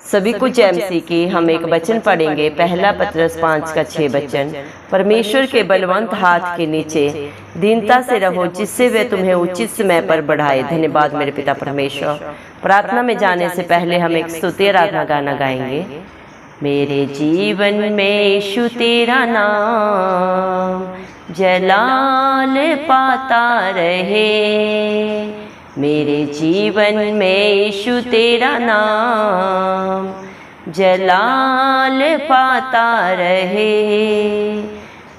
सभी को जय मसीह की। हम एक वचन पढ़ेंगे, पहला पतरस 5:6 वचन। परमेश्वर के बलवंत हाथ के नीचे दीनता से रहो, जिससे वे तुम्हें उचित समय पर बढ़ाए। धन्यवाद मेरे पिता परमेश्वर। प्रार्थना में जाने से पहले हम एक स्तुति आराधना गाना गाएंगे। मेरे जीवन में यीशु तेरा नाम जलाल पाता रहे, मेरे जीवन में यीशु तेरा नाम जलाल पाता रहे।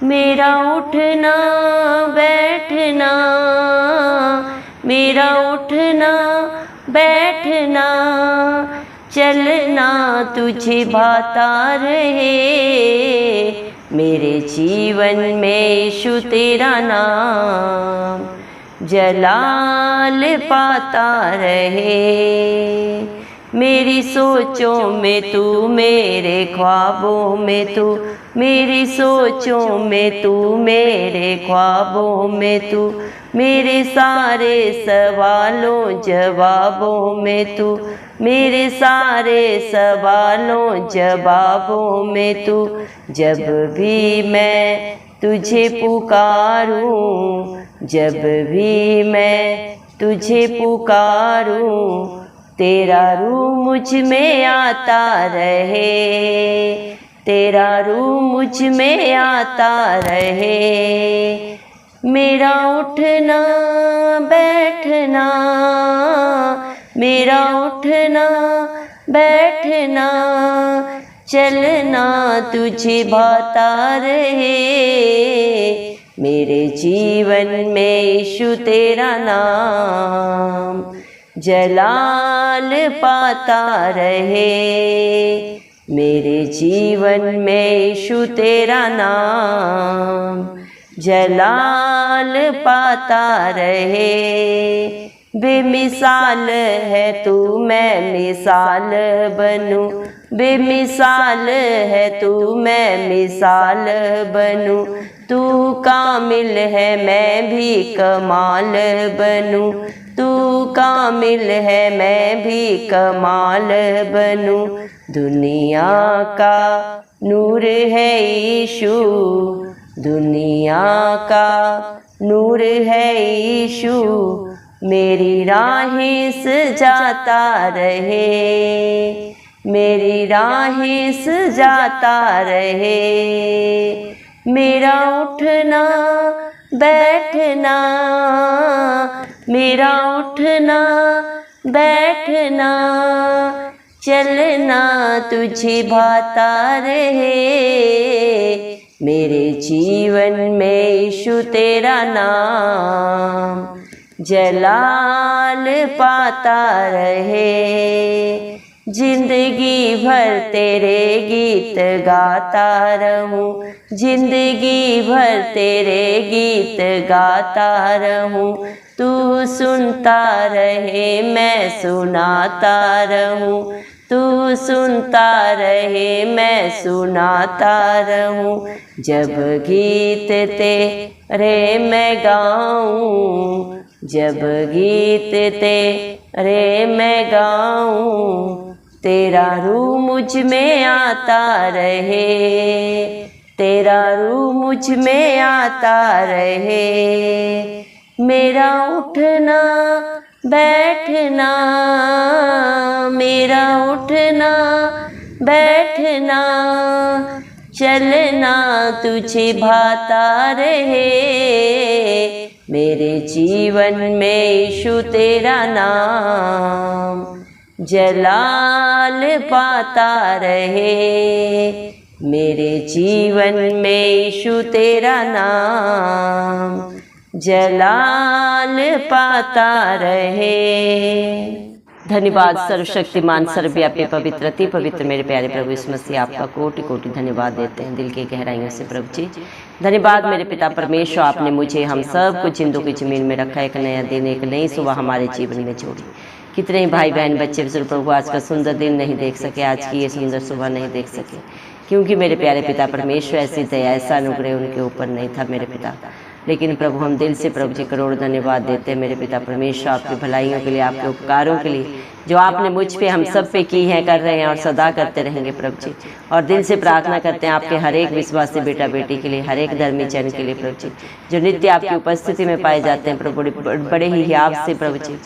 मेरा उठना बैठना, मेरा उठना बैठना, चलना तुझे भाता रहे, मेरे जीवन में यीशु तेरा नाम जलाल पाता रहे। मेरी सोचों में तू, मेरे ख्वाबों में तू, मेरी सोचों में तू, मेरे ख्वाबों में तू, मेरे सारे सवालों जवाबों में तू, मेरे सारे सवालों जवाबों में तू। जब भी मैं तुझे पुकारूं, जब भी मैं तुझे पुकारूं, तेरा रूह मुझ में आता रहे, तेरा रूह मुझ में आता रहे। मेरा उठना बैठना, मेरा उठना बैठना, चलना तुझे भाता रहे, मेरे जीवन में यीशु तेरा नाम जलाल पाता रहे, मेरे जीवन में यीशु तेरा नाम जलाल पाता रहे। बेमिसाल है तू, मैं मिसाल बनूं, बेमिसाल है तू, मैं मिसाल बनूं, तू कामिल है मैं भी कमाल बनूं, तू कामिल है मैं भी कमाल बनूं। दुनिया का नूर है यीशु, दुनिया का नूर है यीशु, मेरी राहें सजाता रहे, मेरी राहें सजाता रहे। मेरा उठना बैठना, मेरा उठना बैठना, चलना तुझे भाता रहे, मेरे जीवन में यीशु तेरा नाम जलाल पाता रहे। जिंदगी भर तेरे गीत गाता रहूं, जिंदगी भर तेरे गीत गाता रहूं, तू सुनता रहे मैं सुनाता रहूं, तू सुनता रहे मैं सुनाता रहूं। जब गीत तेरे मैं गाऊं, जब गीत तेरे मैं गाऊं, तेरा रूह मुझ में आता रहे, तेरा रूह मुझ में आता रहे। मेरा उठना बैठना, मेरा उठना बैठना, चलना तुझे भाता रहे, मेरे जीवन में यीशु तेरा नाम जलाल पाता रहे, मेरे जीवन में यीशु तेरा नाम जलाल पाता रहे। धन्यवाद सर्वशक्तिमान सर्वव्यापी पवित्र अति पवित्र मेरे प्यारे प्रभु यीशु मसीह, आपका कोटि कोटि धन्यवाद देते हैं दिल की गहराइयों से प्रभु जी। धन्यवाद मेरे पिता परमेश्वर, आपने मुझे हम सब को जिंदों की जमीन में रखा, एक नया दिन एक नई सुबह हमारे जीवन में जोड़ी। कितने ही भाई बहन बच्चे प्रभु आज का सुंदर दिन नहीं देख सके, आज की ये सुंदर सुबह नहीं देख सके, क्योंकि मेरे प्यारे पिता परमेश्वर ऐसी दया ऐसा अनुग्रह उनके ऊपर नहीं था मेरे पिता। लेकिन प्रभु हम दिल से प्रभु जी करोड़ धन्यवाद देते हैं मेरे पिता परमेश्वर, आपकी भलाइयों के लिए, आपके उपकारों के लिए जो आपने मुझ पे हम सब पे की है, कर रहे हैं और सदा करते रहेंगे प्रभु जी। और दिल से प्रार्थना करते हैं आपके हर एक विश्वासी बेटा बेटी के लिए, हर एक धर्मी जन के लिए प्रभु जी, जो नित्य आपकी उपस्थिति में पाए जाते हैं प्रभु, बड़े ही हियाव से प्रभु जी,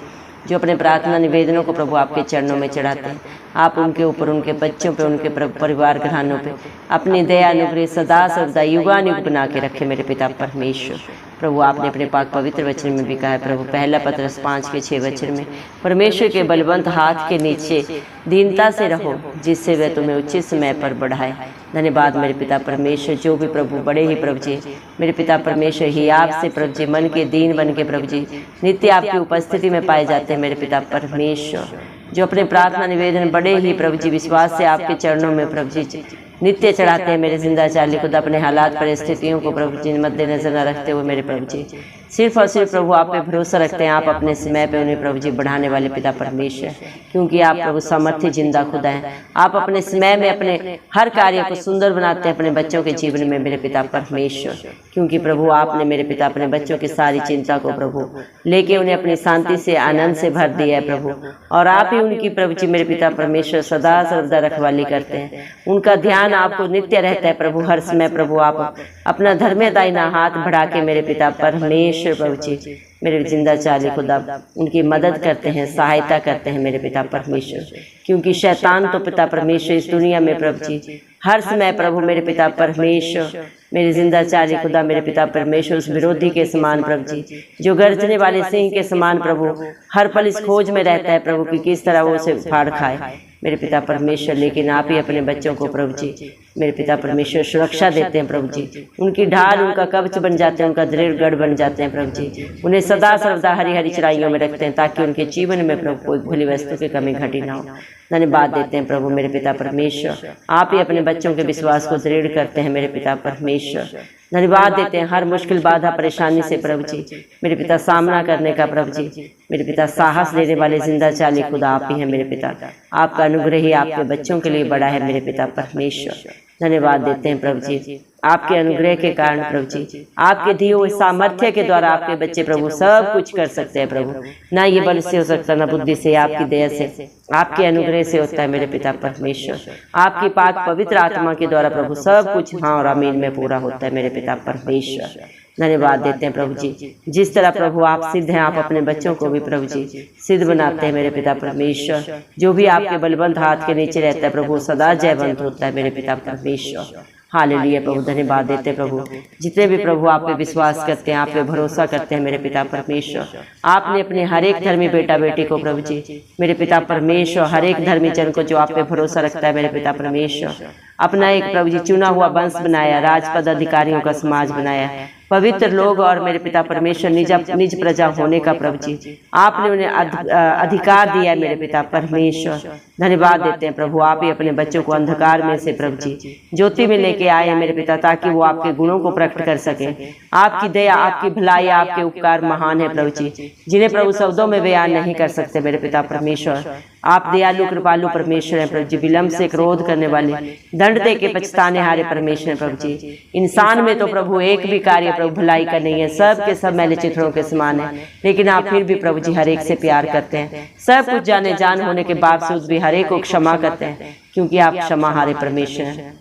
जो अपने प्रार्थना निवेदनों को प्रभु आपके चरणों में चढ़ाते हैं। आप उनके ऊपर, उनके बच्चों पे, उनके परिवार घरानों पे अपनी दया अनुग्रह सदा सर्वदा युगानुग बना के रखे मेरे पिता परमेश्वर। प्रभु आपने अपने पाक पवित्र वचन में भी कहा है प्रभु, पहला पत्रस 5:6 वचन में, परमेश्वर के बलवंत हाथ के नीचे दीनता से रहो, जिससे वह तुम्हें उचित समय पर बढ़ाए। धन्यवाद मेरे पिता परमेश्वर, जो भी प्रभु बड़े ही प्रभु जी मेरे पिता परमेश्वर ही आपसे प्रभु जी मन के दीन बन के प्रभु जी नित्य आपकी उपस्थिति में पाए जाते हैं मेरे पिता परमेश्वर, जो अपने प्रार्थना निवेदन बड़े ही प्रभु जी विश्वास से आपके चरणों में प्रभु जी नित्य चढ़ाते हैं मेरे जिंदा चाली खुद, अपने हालात परिस्थितियों को प्रभु जी मद्देनजर न रखते हुए मेरे प्रभु जी सिर्फ और सिर्फ प्रभु आप पे भरोसा रखते हैं। आप अपने समय पे उन्हें प्रभु जी बढ़ाने वाले पिता परमेश्वर, क्योंकि आप प्रभु सामर्थ्य जिंदा खुदा हैं। आप अपने समय में अपने हर कार्य को सुंदर बनाते हैं अपने बच्चों के जीवन में मेरे पिता परमेश्वर, क्योंकि प्रभु आपने मेरे पिता अपने बच्चों की सारी चिंता को प्रभु लेके उन्हें अपनी शांति से आनंद से भर दिया है प्रभु, और आप ही उनकी प्रभु जी मेरे पिता परमेश्वर सदा सर्वदा रखवाली करते हैं। उनका ध्यान आपको नित्य रहता है प्रभु, हर समय प्रभु आप अपना धर्म दाहिना हाथ बढ़ा के मेरे पिता परमेश्वर प्रभु जी मेरे जिंदा चाली खुदा उनकी मदद करते हैं, सहायता करते हैं मेरे पिता परमेश्वर, क्योंकि शैतान तो पिता परमेश्वर इस दुनिया में प्रभु जी हर समय प्रभु मेरे पिता परमेश्वर मेरे जिंदा चाली खुदा मेरे पिता परमेश्वर उस विरोधी के समान प्रभु जी जो गर्जने वाले सिंह के समान प्रभु हर पल इस खोज में रहता है प्रभु कि किस तरह वो उसे फाड़ खाए मेरे पिता परमेश्वर। लेकिन आप ही अपने बच्चों को प्रभु जी मेरे पिता परमेश्वर सुरक्षा देते हैं प्रभु जी, उनकी ढाल उनका कवच बन जाते हैं, उनका दृढ़ गढ़ बन जाते हैं प्रभु जी, उन्हें सदा सर्वदा हरी हरी चराइयों में रखते हैं ताकि उनके जीवन में प्रभु कोई भली वस्तु की कमी घटी ना हो। धन्यवाद देते हैं प्रभु मेरे पिता परमेश्वर, आप ही अपने बच्चों के विश्वास को दृढ़ करते हैं मेरे पिता परमेश्वर। धन्यवाद देते हैं हर मुश्किल बाधा परेशानी से प्रभु जी मेरे पिता सामना करने का प्रभु जी मेरे पिता साहस देने वाले जिंदा चाली खुदा आप ही हैं मेरे पिता। आपका अनुग्रह ही आपके बच्चों के लिए बड़ा है मेरे पिता परमेश्वर। धन्यवाद देते हैं प्रभु जी आपके अनुग्रह के कारण प्रभु जी आपके दिए हुए सामर्थ्य के द्वारा आपके बच्चे प्रभु सब कुछ कर सकते हैं प्रभु, ना ये बल से हो सकता ना बुद्धि से, आपकी दया से आपके अनुग्रह से होता है मेरे पिता परमेश्वर। आपकी पाक पवित्र आत्मा के द्वारा प्रभु सब कुछ हाँ और आमीन में पूरा होता है मेरे पिता परमेश्वर। धन्यवाद देते हैं प्रभु जी, जिस तरह प्रभु आप सिद्ध हैं आप अपने बच्चों को भी प्रभु जी सिद्ध बनाते हैं मेरे पिता परमेश्वर। जो भी आपके बलवंत हाथ के नीचे रहता है प्रभु सदा जयवंत होता है मेरे पिता परमेश्वर। हालेलुया प्रभु, धन्यवाद देते प्रभु जितने भी प्रभु आप पे विश्वास करते हैं, आप पे भरोसा करते हैं मेरे पिता परमेश्वर। आपने अपने हर एक धर्मी बेटा बेटी को प्रभु जी मेरे पिता परमेश्वर, हर एक धर्मी जन को जो आप पे भरोसा रखता है मेरे पिता परमेश्वर, अपना एक प्रभु जी चुना हुआ वंश बनाया, राजपद अधिकारियों का समाज बनाया, पवित्र लोग और मेरे पिता परमेश्वर निज प्रजा होने का प्रभु जी आपने उन्हें अधिकार दिया है मेरे पिता परमेश्वर। धन्यवाद देते हैं प्रभु, आप ही अपने बच्चों को अंधकार में से प्रभु जी ज्योति में लेके आए हैं मेरे पिता, ताकि वो आपके गुणों को प्रकट कर सके। आपकी दया आपकी भलाई आपके उपकार महान है प्रभु जी, जिन्हें प्रभु शब्दों में बयान नहीं कर सकते मेरे पिता परमेश्वर। आप दयालु कृपालु परमेश्वर हैं प्रभु जी, विलम्ब से क्रोध करने वाले, दंड दे के पछताने हारे परमेश्वर प्रभु जी। इंसान में तो प्रभु एक भी कार्य प्रभु भलाई का नहीं है, सब के सब मैले चित्रों के समान है, लेकिन आप फिर भी प्रभु जी हर एक से प्यार करते हैं। सब कुछ जाने जान होने के बावजूद भी हर एक को क्षमा करते हैं, क्योंकि आप क्षमा हारे परमेश्वर हैं।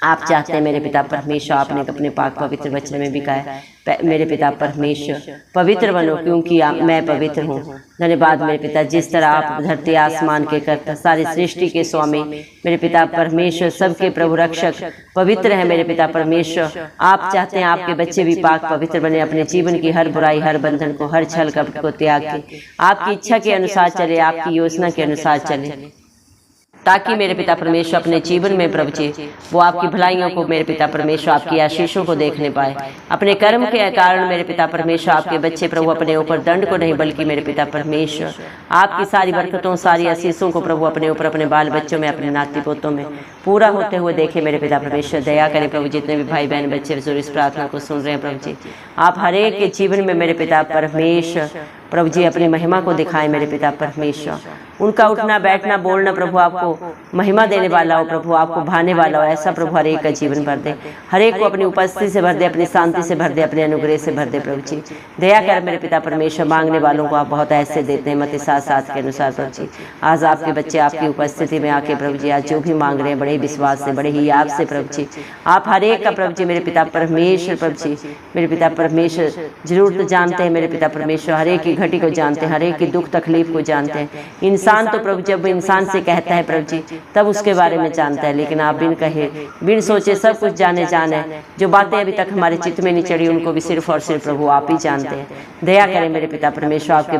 आप चाहते हैं मेरे पिता परमेश्वर, आपने अपने पाक पवित्र वचन में भी कहा है मेरे पिता परमेश्वर पवित्र बनो क्योंकि मैं पवित्र हूँ। धन्यवाद मेरे पिता, जिस तरह आप धरती आसमान के कर्ता सारी सृष्टि के स्वामी मेरे पिता परमेश्वर सबके प्रभु रक्षक पवित्र है मेरे पिता परमेश्वर। आप चाहते हैं आपके बच्चे भी पाक पवित्र बने, अपने जीवन की हर बुराई हर बंधन को हर छल कपट को त्याग के आपकी इच्छा के अनुसार चले, आपकी योजना के अनुसार चले, ताकि मेरे पिता परमेश्वर अपने जीवन में प्रभु जी वो आपकी भलाइयों को मेरे पिता परमेश्वर आपकी आशीषों को देखने पाए। अपने कर्म के कारण मेरे पिता परमेश्वर आपके बच्चे प्रभु अपने ऊपर दंड को नहीं बल्कि मेरे पिता परमेश्वर आपकी सारी बरकतों सारी आशीषों को प्रभु अपने ऊपर अपने बाल बच्चों में अपने नाती पोतों में पूरा होते हुए देखे मेरे पिता परमेश्वर। दया करें प्रभु, जितने भी भाई बहन बच्चे जो इस प्रार्थना को सुन रहे हैं प्रभु जी आप हर एक के जीवन में मेरे पिता परमेश्वर प्रभु जी अपनी महिमा को दिखाएं मेरे पिता परमेश्वर। उनका उठना बैठना बोलना प्रभु आपको महिमा देने वाला हो, प्रभु आपको भाने वाला हो, ऐसा प्रभु हर एक का जीवन भर दे, हर एक को अपनी उपस्थिति से भर दे, अपनी शांति से भर दे, अपने अनुग्रह से भर दे प्रभु जी। दया कर मेरे पिता परमेश्वर, मांगने वालों को आप बहुत ऐसे देते हैं मत्ती 7:7 के अनुसार प्रभु जी। आज आपके बच्चे आपकी उपस्थिति में आके प्रभु जी आज जो भी मांग रहे हैं बड़े विश्वास से, बड़े ही याद से प्रभु जी, आप हर एक का प्रभु जी मेरे पिता परमेश्वर प्रभु जी, मेरे पिता परमेश्वर जरूरत जानते हैं मेरे पिता परमेश्वर, हर एक की घटी को जानते हैं, हर एक की दुख तकलीफ को जानते हैं। इंसान तो प्रभु जब इंसान से कहता है प्रभु जी तब उसके बारे में जानता है, लेकिन आप बिन कहे बिन सोचे सब कुछ जाने जाने जो बातें अभी तक हमारे चित्त में नहीं चढ़ी उनको भी सिर्फ और सिर्फ प्रभु आप ही जानते हैं। दया करें मेरे पिता परमेश्वर, आपके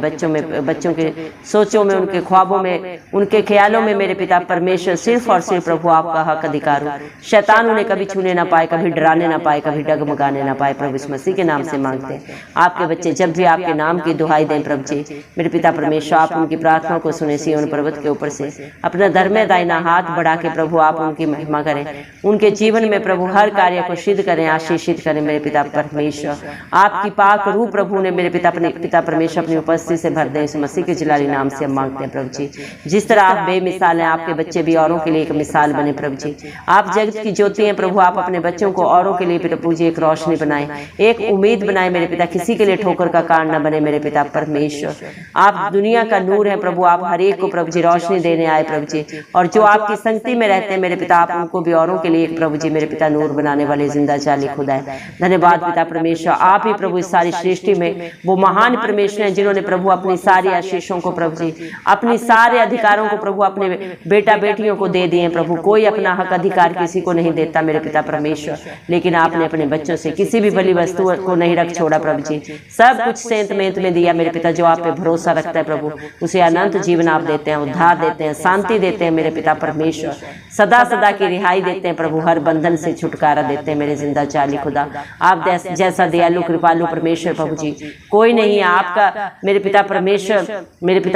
बच्चों के सोचों में, उनके ख्वाबों में, उनके ख्यालों में मेरे पिता परमेश्वर सिर्फ और सिर्फ प्रभु आपका हक अधिकार हो। शैतान उन्हें कभी छूने ना पाए, कभी डराने ना पाए, कभी डगमगाने ना पाए। प्रभु इस मसीह के नाम से मांगते हैं आपके बच्चे जब भी आपके नाम की दुहाई दें प्रभु जी मेरे पिता परमेश्वर, आप उनकी प्रार्थना को सुने, सिय्योन पर्वत के ऊपर से अपना धर्म दाहिना हाथ बढ़ा के प्रभु आप उनकी महिमा करें, उनके जीवन में प्रभु हर कार्य को सिद्ध करें, आशीषित करें मेरे पिता परमेश्वर। आपकी पाक रूह प्रभु ने मेरे पिता परमेश्वर अपनी उपस्थिति से भर दें, इस मसीह के जलाली नाम से हम मांगते हैं प्रभु जी। जिस तरह आप बेमिसाल हैं, आपके बच्चे भी औरों के लिए एक मिसाल बने प्रभु जी। आप जगत की ज्योति हैं प्रभु, आप अपने बच्चों को औरों के लिए प्रभु जी एक रोशनी बनाए, एक उम्मीद बनाए मेरे पिता, किसी के लिए ठोकर का कारण न बने मेरे पिता परमेश्वर। आप दुनिया का नूर है प्रभु, आप हर एक को प्रभु जी रोशनी देने आए प्रभु जी, और जो आपकी संगति में रहते हैं मेरे पिता आप उनको भी औरों के लिए एक प्रभु जी मेरे पिता नूर बनाने वाले जिंदा चाली खुदा है। धन्यवाद पिता परमेश्वर, आप ही प्रभु इस सारी सृष्टि में वो महान परमेश्वर हैं जिन्होंने प्रभु अपनी सारी आशीषों को प्रभु जी, अपनी सारे अधिकारों को प्रभु अपने बेटा बेटियों को दे दिए प्रभु। कोई अपना हक अधिकार किसी को नहीं देता मेरे पिता परमेश्वर, लेकिन आपने अपने बच्चों से किसी भी बली वस्तु को नहीं रख छोड़ा प्रभु जी, सब कुछ सेंत मेंत में दिया मेरे पिता। जो आप पे भरोसा रखता है प्रभु उसे अनंत जीवन आप देते हैं, उद्धार देते हैं, शांति देते हैं मेरे पिता परमेश्वर, सदा सदा की रिहाई देते हैं प्रभु, हर बंधन से छुटकारा देते हैं मेरे जिंदा चाली खुदा। आप जैसा दयालु कृपालु परमेश्वर प्रभु जी कोई नहीं है, आपका मेरे पिता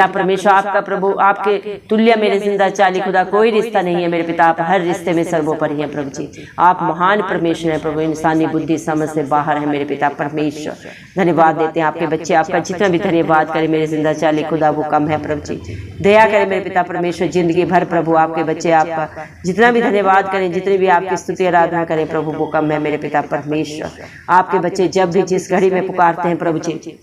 परमेश्वर आपका प्रभु आपके तुल्य मेरे जिंदा चाली खुदा कोई रिश्ता नहीं है मेरे पिता। आप हर रिश्ते में सर्वोपरि हैं प्रभु जी, आप महान परमेश्वर हैं प्रभु, इंसानी बुद्धि समझ से बाहर है मेरे पिता परमेश्वर। धन्यवाद देते हैं आपके बच्चे, आपका जितना भी धन्यवाद करें मेरे जिंदा चाली खुदा वो कम है प्रभु जी। दया करें मेरे पिता परमेश्वर, जिंदगी भर प्रभु आपके बच्चे आपका जितना भी धन्यवाद करें, जितनी भी आपकी स्तुति आराधना करें प्रभु वो कम है मेरे पिता परमेश्वर। आपके बच्चे जब भी जिस घड़ी में पुकारते हैं प्रभु जी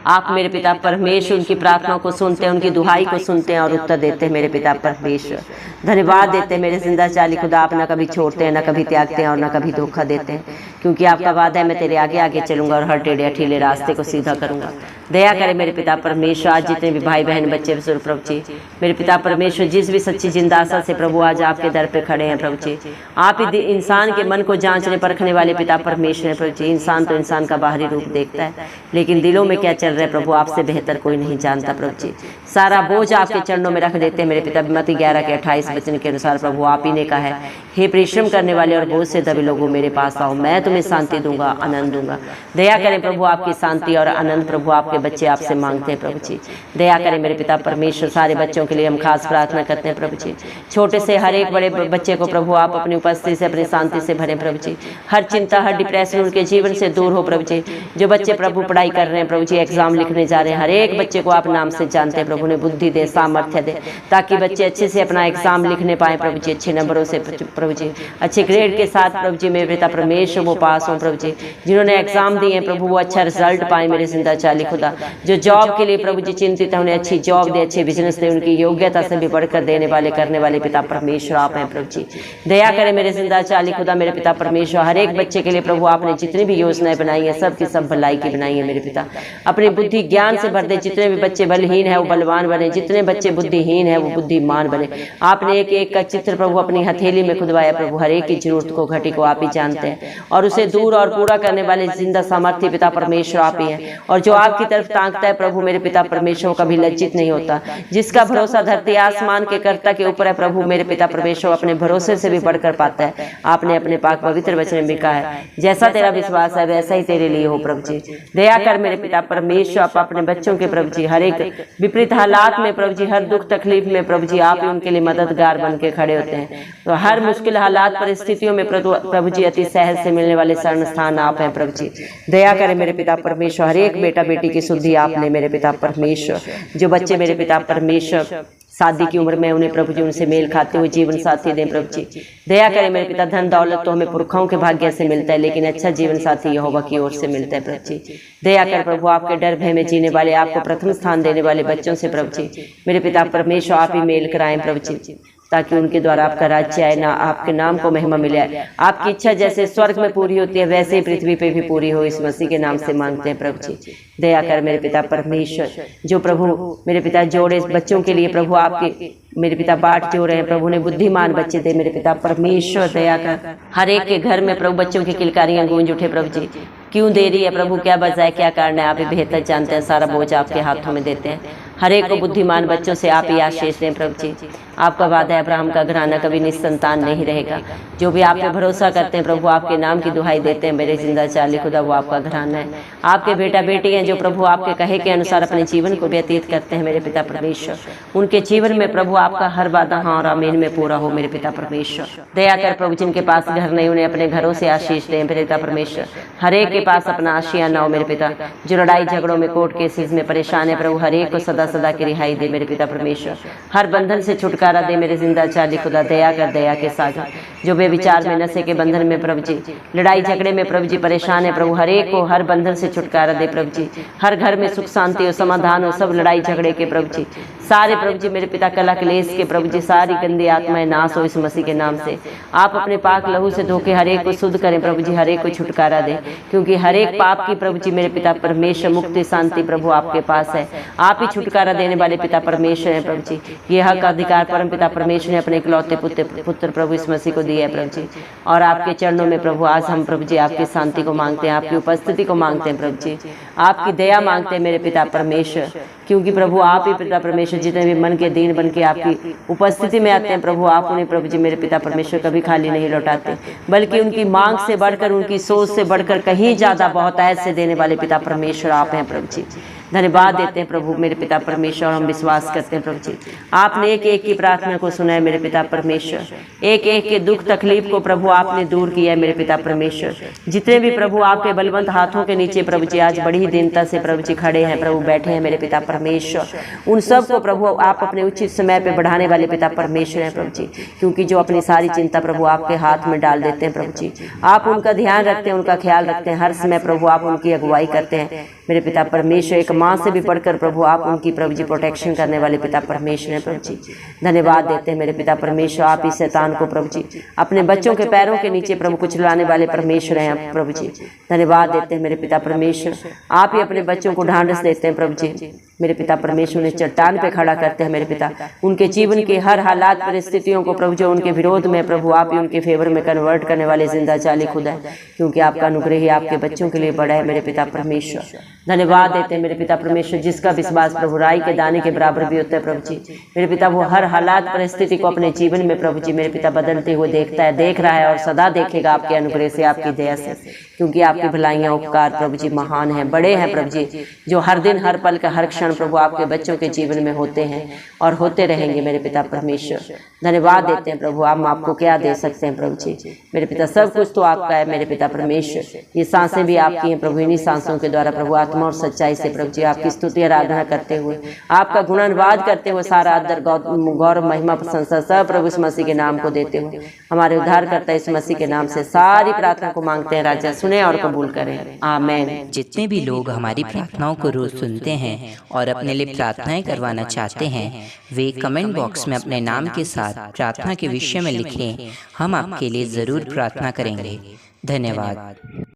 आप मेरे पिता परमेश्वर उनकी प्रार्थना को सुनते हैं, उनकी दुहाई को सुनते हैं और उत्तर देते हैं मेरे पिता परमेश्वर। धन्यवाद देते हैं मेरे जिंदा चाली खुदा, आप ना कभी छोड़ते हैं, ना कभी त्यागते हैं और ना कभी धोखा देते हैं, क्योंकि आपका वादा है मैं तेरे आगे आगे चलूंगा और हर टेढ़े अठीले रास्ते को सीधा करूंगा। दया करें मेरे पिता परमेश्वर, आज जितने भी भाई बहन बच्चे प्रभु जी मेरे पिता परमेश्वर जिस भी सच्ची जिंदा आशा से प्रभु आज आपके दर पे खड़े हैं प्रभु जी, आप ही इंसान के मन को जांचने परखने वाले पिता परमेश्वर हैं प्रभु जी। इंसान तो इंसान का बाहरी रूप देखता है, लेकिन दिलों में क्या चल रहा है प्रभु आपसे बेहतर कोई नहीं जानता प्रभु जी। सारा बोझ आपके चरणों में रख देते हैं मेरे पिता। मत्ती 11:28 वचन के अनुसार प्रभु आप ही ने कहा है, हे परिश्रम करने वाले और बोझ से दबे लोगों मेरे पास आओ, मैं तुम्हें शांति दूंगा, आनंद दूंगा। दया करें प्रभु आपकी शांति और आनंद प्रभु आपके बच्चे आपसे मांगते हैं प्रभु जी। दया करें मेरे पिता परमेश्वर, सारे बच्चों के लिए हम खास प्रार्थना करते हैं प्रभु जी। छोटे से हर एक बड़े बच्चे को प्रभु आप अपनी उपस्थिति से अपनी शांति से भरें प्रभु जी। हर चिंता हर डिप्रेशन उनके जीवन से दूर हो प्रभु जी। जो बच्चे प्रभु पढ़ाई कर रहे हैं प्रभु जी, एग्जाम लिखने जा रहे हैं, हर एक बच्चे को आप नाम से जानते हैं प्रभु ने बुद्धि दे, सामर्थ्य दे, ताकि बच्चे अच्छे से अपना एग्जाम लिखने पाए प्रभु जी, अच्छे नंबरों से प्रभु जी, अच्छे ग्रेड के साथ प्रभु जी मेरे पिता परमेश्वर वो पास हो प्रभु जी। जिन्होंने एग्जाम दिए प्रभु वो अच्छा रिजल्ट पाए मेरे जिंदा चाली खुदा। जो जॉब के लिए प्रभु जी चिंतित है उन्हें अच्छी जॉब दे, अच्छे बिजनेस दे, उनकी योग्यता से भी बढ़कर देने वाले करने वाले पिता परमेश्वर आप हैं प्रभु जी। दया करें मेरे जिंदा चाली खुदा मेरे पिता परमेश्वर। हर एक बच्चे के लिए प्रभु आपने जितनी भी योजनाएं बनाई है सब की सब भलाई की बनाई है मेरे पिता। अपनी बुद्धि ज्ञान से भर दे, जितने भी बच्चे बलहीन है वो बलवान बने, जितने बच्चे बुद्धिहीन है वो बुद्धिमान बने। आपने एक एक का चित्र प्रभु अपनी हथेली में खुदवाया प्रभु, हर एक की जरूरत को घटी को आप ही जानते हैं और उसे दूर और पूरा करने वाले जिंदा सामर्थ्य पिता परमेश्वर आप ही हैं। और जो आपकी तरफ ताकता है प्रभु मेरे पिता परमेश्वर कभी लज्जित नहीं होता। जिसका भरोसा धरती आसमान के कर्ता के ऊपर है प्रभु मेरे पिता परमेश्वर अपने भरोसे से भी बढ़कर पाता है। आपने अपने पाक पवित्र वचन में कहा है, जैसा तेरा विश्वास है वैसा ही तेरे लिए हो प्रभु जी। दया कर मेरे पिता परमेश्वर, आप अपने बच्चों के प्रभु जी हर एक विपरीत हालात में प्रभु जी, हर दुख तकलीफ में प्रभु जी आप ही उनके लिए मददगार बन के खड़े होते हैं। तो हर मुश्किल हालात परिस्थितियों में प्रभु जी अति सहज से मिलने वाले शरण स्थान आप हैं प्रभु जी। दया करें मेरे पिता परमेश्वर, हर एक बेटा बेटी की शुद्धि आपने मेरे पिता परमेश्वर। जो बच्चे मेरे पिता परमेश्वर शादी की उम्र में उन्हें प्रभु जी उनसे मेल खाते हुए जीवन साथी दें प्रभु जी। दया करें मेरे पिता, धन दौलत तो हमें पुरखाओं के भाग्य से मिलता है, लेकिन अच्छा जीवन साथी यहोवा की ओर से मिलता है प्रभु जी। दया कर प्रभु, आपके डर भय में जीने वाले, आपको प्रथम स्थान देने वाले बच्चों से प्रभु जी मेरे पिता परमेश्वर आप ही मेल कराएं प्रभु जी, ताकि उनके द्वारा आपका राज्य आए, ना आपके नाम को महिमा मिले। आपकी इच्छा जैसे स्वर्ग में पूरी होती है वैसे ही पृथ्वी पे भी पूरी हो, इस मसीह के नाम से मांगते हैं प्रभु जी। दया कर मेरे पिता परमेश्वर, जो प्रभु मेरे पिता जोड़े बच्चों के लिए प्रभु आपके मेरे पिता बाट जो रहे हैं प्रभु ने बुद्धिमान बच्चे दे मेरे पिता परमेश्वर। दया कर हर एक के घर में प्रभु बच्चों की किलकारियां गूंज उठे प्रभु जी। क्यों देरी है प्रभु, क्या वजह है, क्या कारण है, आप ही बेहतर जानते हैं। सारा बोझ आपके हाथों में देते हैं। हर एक को बुद्धिमान बच्चों से आप ही आशीष दें प्रभु जी। आपका वादा है अब्राहम का घराना कभी निसंतान नहीं रहेगा। जो भी आप पे भरोसा करते हैं प्रभु, आपके नाम की दुहाई देते हैं मेरे जिंदा चाली खुदा, वो आपका घराना है। आपके बेटा बेटी हैं जो प्रभु आपके कहे के अनुसार अपने जीवन को व्यतीत करते हैं मेरे पिता परमेश्वर। उनके जीवन में प्रभु आपका हर वादा हाँ और आमीन में पूरा हो मेरे पिता परमेश्वर। दया कर प्रभु, जिनके पास घर नहीं उन्हें अपने घरों से आशीष दें मेरे पिता परमेश्वर। हर एक के पास अपना आशियाना हो मेरे पिता। जो लड़ाई झगड़ों में कोर्ट केसेस में परेशान है प्रभु, हर एक को सदा सदा की रिहाई दे मेरे पिता परमेश्वर। हर बंधन से छुटकारा दे मेरे जिंदा चाली खुदा। दया कर दया के सागर, जो बेविचार में नशे के बंधन में प्रभु जी, लड़ाई झगड़े में प्रभु जी परेशान है प्रभु, हर एक को हर बंधन से छुटकारा दे प्रभु जी। हर घर में सुख शांति हो, समाधान हो, सब लड़ाई झगड़े के प्रभु जी सारे प्रभु जी मेरे पिता कला क्लेश के प्रभु जी सारी गंदी आत्माएं नाश हो इस मसीह के नाम से। आप अपने पाक लहू से धोके हर एक को शुद्ध करें प्रभु जी, हर एक को छुटकारा दें, क्योंकि हर एक पाप की प्रभु जी मेरे पिता परमेश्वर मुक्ति शांति प्रभु आपके पास है। आप ही छुटकारा देने वाले पिता परमेश्वर हैं प्रभु जी। ये हक अधिकार परम पिता परमेश्वर ने अपने इकलौते पुत्र प्रभु इस मसीह को दिया है प्रभु जी। और आपके चरणों में प्रभु आज हम प्रभु जी आपकी शांति को मांगते हैं, आपकी उपस्थिति को मांगते हैं प्रभु जी। आपकी दया मांगते हैं मेरे पिता परमेश्वर, क्योंकि प्रभु आप ही पिता परमेश्वर जितने भी मन के दीन बन के आपकी उपस्थिति में आते हैं प्रभु, आप उन्हें प्रभु जी मेरे पिता परमेश्वर कभी खाली नहीं लौटाते, बल्कि उनकी मांग से बढ़कर, उनकी सोच से बढ़कर कहीं ज्यादा बहुत ऐसे देने वाले पिता परमेश्वर आप हैं प्रभु जी। धन्यवाद देते हैं प्रभु मेरे पिता परमेश्वर। हम विश्वास करते हैं प्रभु जी आपने एक एक की प्रार्थना को सुना है मेरे पिता परमेश्वर। एक एक के दुख तकलीफ को प्रभु आपने दूर किया है मेरे पिता परमेश्वर। जितने भी प्रभु आपके बलवंत हाथों के नीचे प्रभु जी आज बड़ी दीनता से प्रभु जी खड़े हैं प्रभु, बैठे हैं मेरे पिता परमेश्वर, उन सब को प्रभु आप अपने उचित समय पे बढ़ाने वाले पिता परमेश्वर हैं प्रभु जी। क्योंकि जो अपनी सारी चिंता प्रभु आपके हाथ में डाल देते हैं प्रभु जी, आप उनका ध्यान रखते हैं, उनका ख्याल रखते हैं, हर समय प्रभु आप उनकी अगुवाई करते हैं मेरे पिता परमेश्वर। एक माँ से भी बढ़कर प्रभु आप उनकी प्रभु जी प्रोटेक्शन करने वाले पिता परमेश्वर हैं प्रभु जी। धन्यवाद देते हैं मेरे पिता परमेश्वर। आप इस शैतान को प्रभु जी अपने बच्चों के पैरों के नीचे प्रभु कुचलाने वाले परमेश्वर हैं प्रभु जी। धन्यवाद देते हैं मेरे पिता परमेश्वर। आप ही अपने बच्चों को ढांढस देते हैं प्रभु जी मेरे पिता परमेश्वर। उन्हें चट्टान पे खड़ा करते हैं मेरे पिता। उनके जीवन के हर हालात परिस्थितियों को प्रभु जो उनके विरोध में प्रभु आप ही उनके फेवर में कन्वर्ट करने वाले जिंदा चाली खुदा है, क्योंकि आपका अनुग्रह ही आपके बच्चों के लिए बड़ा है मेरे पिता परमेश्वर। धन्यवाद देते हैं मेरे पिता परमेश्वर। जिसका विश्वास प्रभु राई के दाने के बराबर भी होता है प्रभु जी मेरे पिता, वो हर हालात परिस्थिति को अपने जीवन में प्रभु जी मेरे पिता बदलते हुए देखता है, देख रहा है और सदा देखेगा आपके अनुग्रह से, आपकी दया से, क्योंकि आपकी भलाइयाँ उपकार प्रभु जी महान है, बड़े हैं प्रभु जी, जो हर दिन हर पल का हर क्षण प्रभु आपके बच्चों के जीवन में होते हैं और होते रहेंगे मेरे पिता परमेश्वर। धन्यवाद देते हैं प्रभु। हम आपको क्या दे सकते हैं प्रभु जी मेरे पिता, सब कुछ तो आपका है मेरे पिता परमेश्वर। ये सांसें भी आपकी हैं प्रभु, इन्हीं सांसों के द्वारा प्रभु आत्मा और सच्चाई से प्रभु जी आपकी स्तुति आराधना करते हुए, आपका गुणानुवाद करते हुए सारा आदर गौरव महिमा प्रशंसा सब प्रभु इस मसीह के नाम को देते हुए हमारे उद्धार करता इस मसीह के नाम से सारी प्रार्थना को मांगते हैं राजा, सुने और कबूल करें, आमीन। जितने भी लोग हमारी प्रार्थनाओं को रोज सुनते हैं और अपने लिए प्रार्थनाएं करवाना चाहते हैं, वे कमेंट बॉक्स में अपने नाम के साथ प्रार्थना के विषय में लिखें। हम आपके लिए जरूर प्रार्थना करेंगे। धन्यवाद।